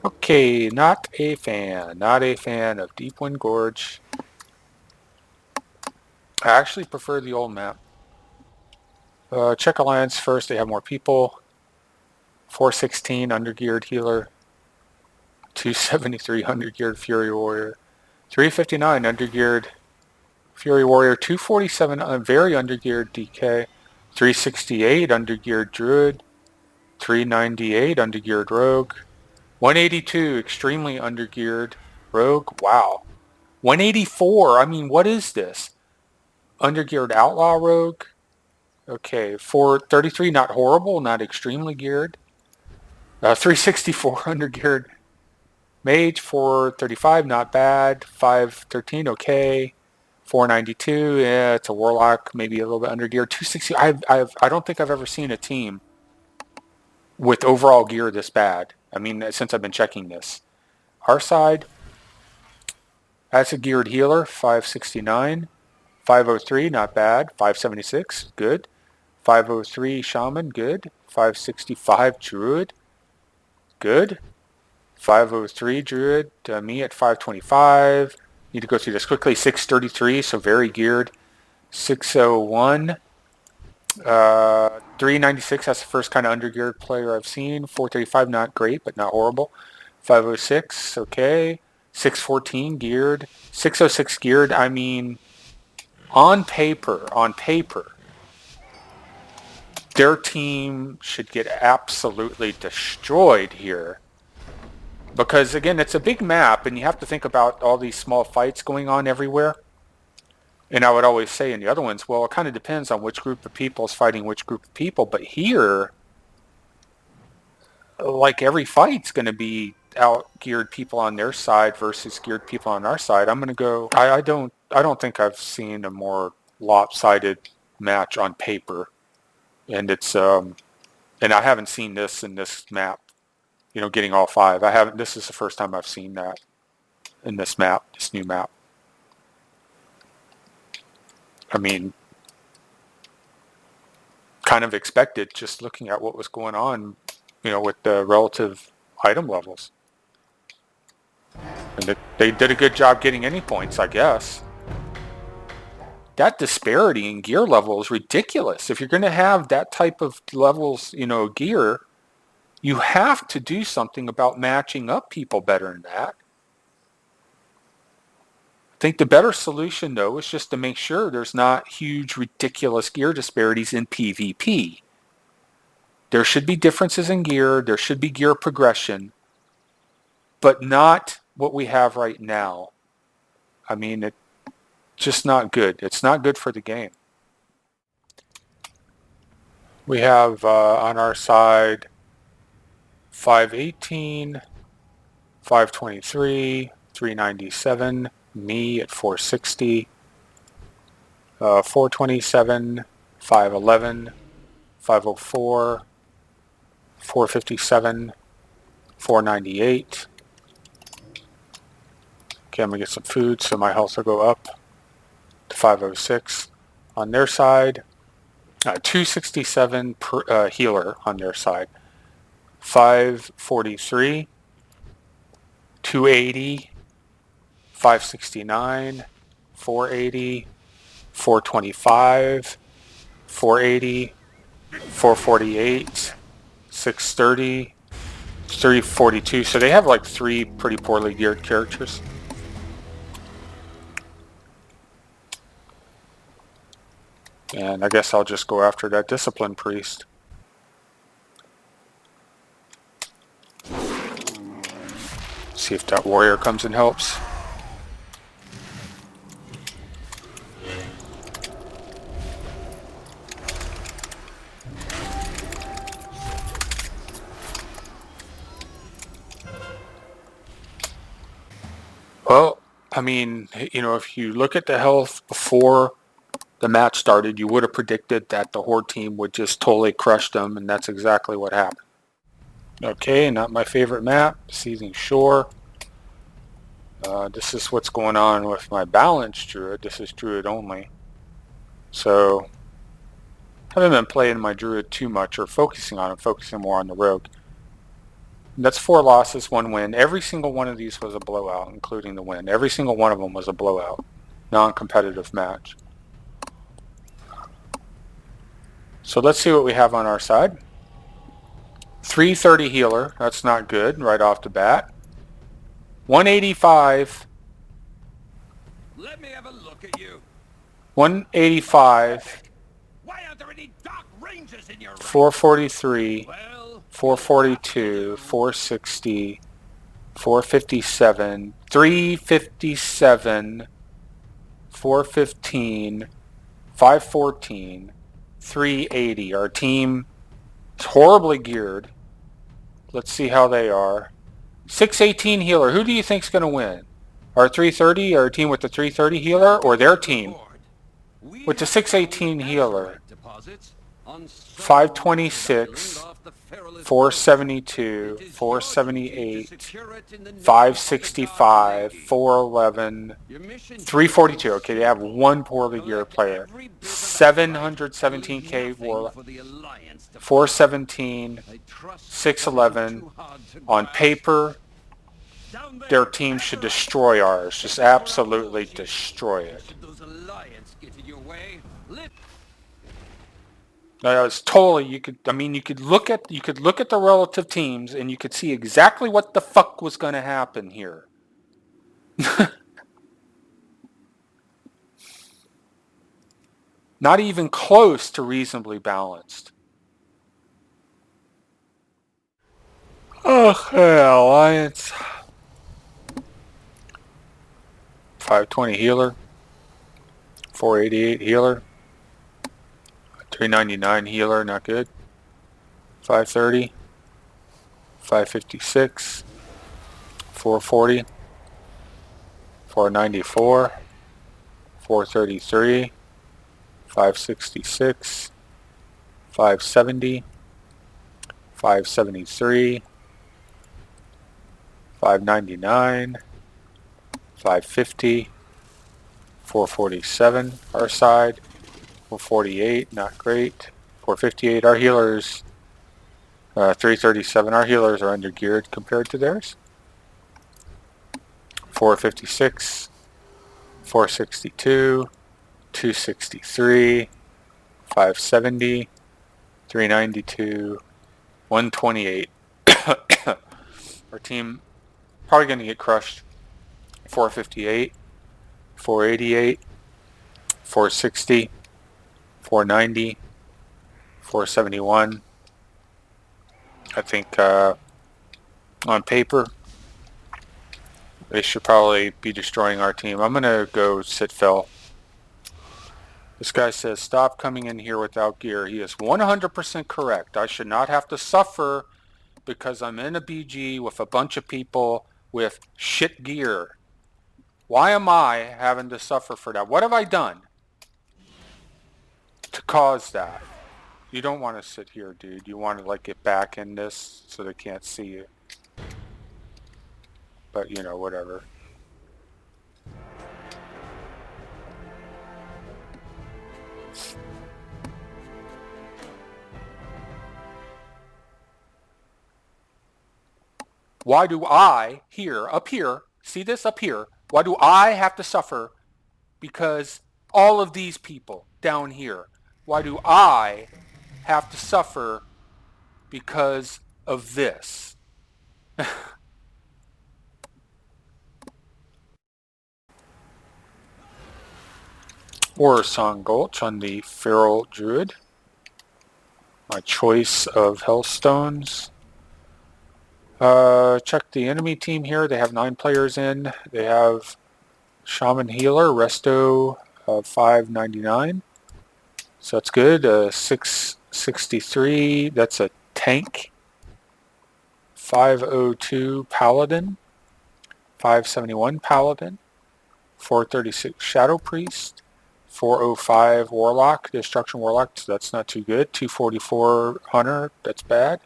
Okay, not a fan. Not a fan of Deepwind Gorge. I actually prefer the old map. Check Alliance first. They have more people. 416 undergeared healer. 273 undergeared Fury Warrior. 359 undergeared Fury Warrior. 247 very undergeared DK. 368 undergeared Druid. 398 undergeared Rogue. 182 extremely undergeared Rogue. Wow. 184. I mean, what is this? Undergeared Outlaw Rogue. Okay, 433, not horrible, not extremely geared. 364 undergeared Mage. 435, not bad. 513, okay. 492, yeah, it's a Warlock, maybe a little bit undergeared. 260, I don't think I've ever seen a team with overall gear this bad. I mean, since I've been checking this. Our side, that's a geared healer, 569. 503, not bad. 576, good. 503 Shaman, good. 565 Druid, good. 503 Druid, me at 525. Need to go through this quickly. 633, so very geared. 601. 396, that's the first kind of undergeared player I've seen. 435, not great, but not horrible. 506, okay. 614 geared. 606 geared, I mean, on paper, their team should get absolutely destroyed here. Because, again, it's a big map, and you have to think about all these small fights going on everywhere. And I would always say in the other ones, well, it kind of depends on which group of people is fighting which group of people. But here, like every fight's going to be out-geared people on their side versus geared people on our side. I'm going to go. I don't think I've seen a more lopsided match on paper, and it's and I haven't seen this in this map. You know, getting all five. I haven't. This is the first time I've seen that in this map, this new map. I mean, kind of expected just looking at what was going on, you know, with the relative item levels. And they did a good job getting any points, I guess. That disparity in gear level is ridiculous. If you're going to have that type of levels, you know, gear, you have to do something about matching up people better than that. I think the better solution, though, is just to make sure there's not huge, ridiculous gear disparities in PvP. There should be differences in gear. There should be gear progression, but not what we have right now. I mean, it's just not good. It's not good for the game. We have on our side 518, 523, 397, me at 460, 427, 511, 504, 457, 498. Okay, I'm going to get some food so my health will go up to 506. On their side, 267 per healer on their side. 543, 280, 569, 480, 425, 480, 448, 630, 342. So they have like three pretty poorly geared characters. And I guess I'll just go after that Discipline Priest. See if that warrior comes and helps. Well, I mean, you know, if you look at the health before the match started, you would have predicted that the Horde team would just totally crush them, and that's exactly what happened. Okay, not my favorite map, Seething Shore. This is what's going on with my balanced Druid. This is Druid only. So, I haven't been playing my Druid too much or focusing on him, focusing more on the Rogue. That's 4 losses, 1 win. Every single one of these was a blowout, including the win. Every single one of them was a blowout. Non-competitive match. So let's see what we have on our side. 330 healer. That's not good right off the bat. 185. Let me have a look at you. 185. Why aren't there any dark rangers in your ranks? 443. Well, 442. 460. 457. 357. 415. 514. 380. Our team is horribly geared. Let's see how they are. 618 healer. Who do you think's going to win? Our 330, our team with the 330 healer, or their team with the 618 healer? 526, 472, 478, 565, 411, 342. Okay, they have one poorly geared player. 717k war, 417, 611. On paper, their team should destroy ours. Just absolutely destroy it. Now, it's totally, you could look at the relative teams and you could see exactly what the fuck was going to happen here. Not even close to reasonably balanced. Okay, Alliance. 520 healer. 488 healer. 399 healer, not good. 530. 556. 440. 494. 433. 566. 570. 573. 599. 550. 447 our side. 448, not great. 458, our healers. 337, our healers are under geared compared to theirs. 456, 462, 263, 570, 392, 128. Our team probably going to get crushed. 458, 488, 460, 490, 471. I think on paper they should probably be destroying our team. I'm going to go sit Phil. This guy says, stop coming in here without gear. He is 100% correct. I should not have to suffer because I'm in a BG with a bunch of people with shit gear. Why am I having to suffer for that? What have I done to cause that? You don't want to sit here, dude. You want to like get back in this so they can't see you. But you know, whatever. Why do I up here, see this up here? Why do I have to suffer because all of these people down here? Why do I have to suffer because of this? Orsong Gulch on the Feral Druid. My choice of Hellstones. Check the enemy team here. They have 9 players in. They have Shaman Healer, Resto 599. So that's good. 663, that's a tank. 502 Paladin. 571 Paladin. 436 Shadow Priest. 405 Warlock, Destruction Warlock, so that's not too good. 244 Hunter, that's bad.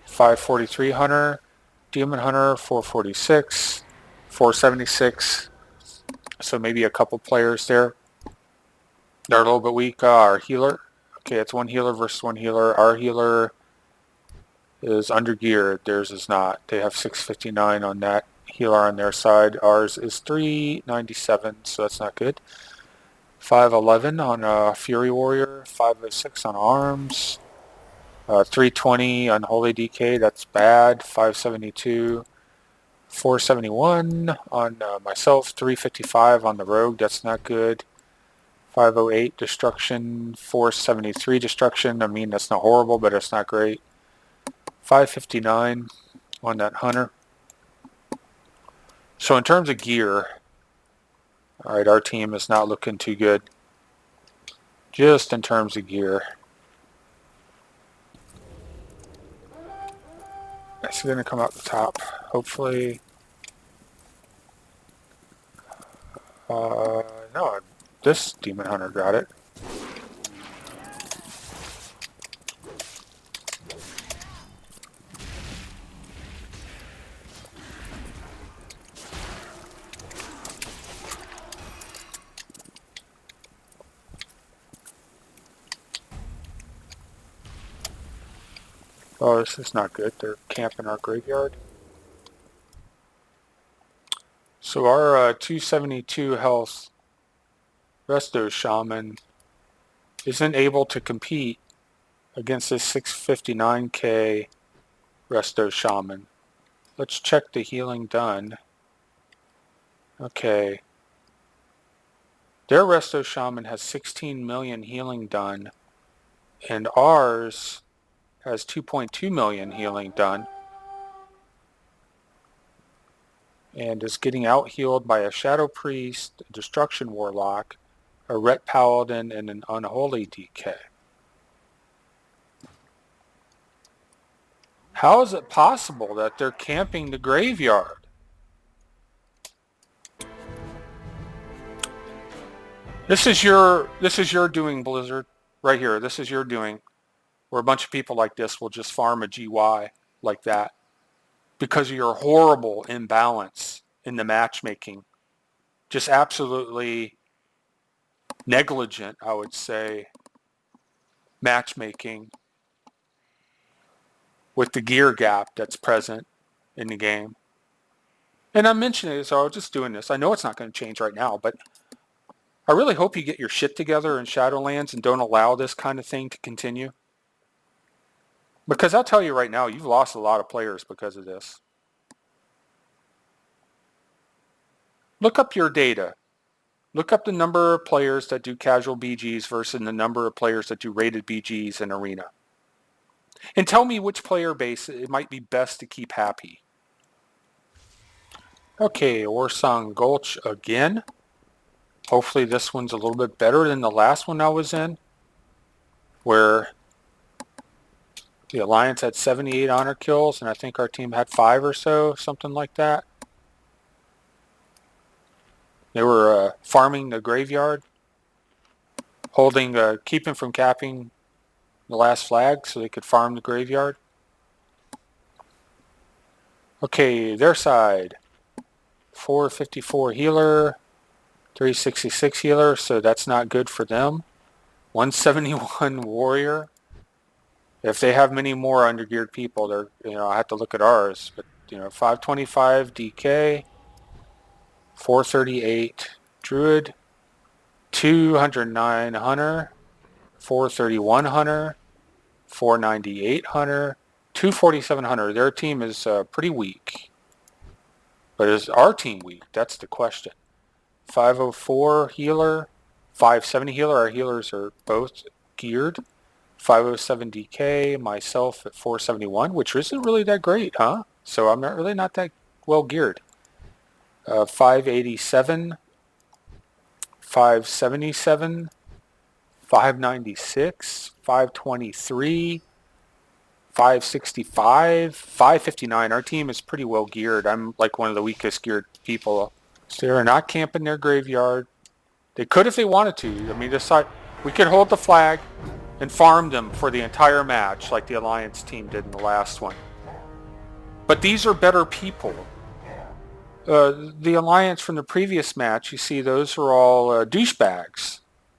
543 Hunter, Demon Hunter, 446, 476. So maybe a couple players there. They're a little bit weak. Our healer. Okay, it's one healer versus one healer. Our healer is undergeared. Theirs is not. They have 659 on that healer on their side. Ours is 397, so that's not good. 511 on Fury Warrior, 506 on Arms, 320 on Holy DK, that's bad. 572, 471 on myself, 355 on the Rogue, that's not good. 508 Destruction, 473 Destruction, I mean that's not horrible, but it's not great. 559 on that Hunter. So in terms of gear, alright, our team is not looking too good. Just in terms of gear. It's going to come out the top, hopefully. No, this Demon Hunter got it. Oh, this is not good. They're camping our graveyard. So our 272 health Resto Shaman isn't able to compete against this 659k Resto Shaman. Let's check the healing done. Okay. Their Resto Shaman has 16 million healing done, and ours has 2.2 million healing done, and is getting out healed by a Shadow Priest, a Destruction Warlock, a Ret Paladin, and an Unholy DK. How is it possible that they're camping the graveyard? This is your doing, Blizzard, right here. This is your doing, where a bunch of people like this will just farm a GY like that because of your horrible imbalance in the matchmaking. Just absolutely negligent, I would say, matchmaking with the gear gap that's present in the game. And I'm mentioning it, so I'm just doing this. I know it's not going to change right now, but I really hope you get your shit together in Shadowlands and don't allow this kind of thing to continue. Because I'll tell you right now, you've lost a lot of players because of this. Look up your data. Look up the number of players that do casual BGs versus the number of players that do rated BGs in Arena. And tell me which player base it might be best to keep happy. Okay, Orsong Gulch again. Hopefully this one's a little bit better than the last one I was in, where the Alliance had 78 honor kills, and I think our team had 5 or so, something like that. They were farming the graveyard, keeping from capping the last flag so they could farm the graveyard. Okay, their side, 454 healer, 366 healer, so that's not good for them. 171 warrior. If they have many more undergeared people, I have to look at ours. But 525 DK, 438 druid, 209 hunter, 431 hunter, 498 hunter, 247 hunter. Their team is pretty weak. But is our team weak? That's the question. 504 healer, 570 healer. Our healers are both geared. 507 DK, myself at 471, which isn't really that great, huh? So I'm not that well geared. 587, 577, 596, 523, 565, 559. Our team is pretty well geared. I'm like one of the weakest geared people. So they're not camping their graveyard. They could if they wanted to. I mean, we could hold the flag and farm them for the entire match like the Alliance team did in the last one. But these are better people. The Alliance from the previous match, you see those are all douchebags.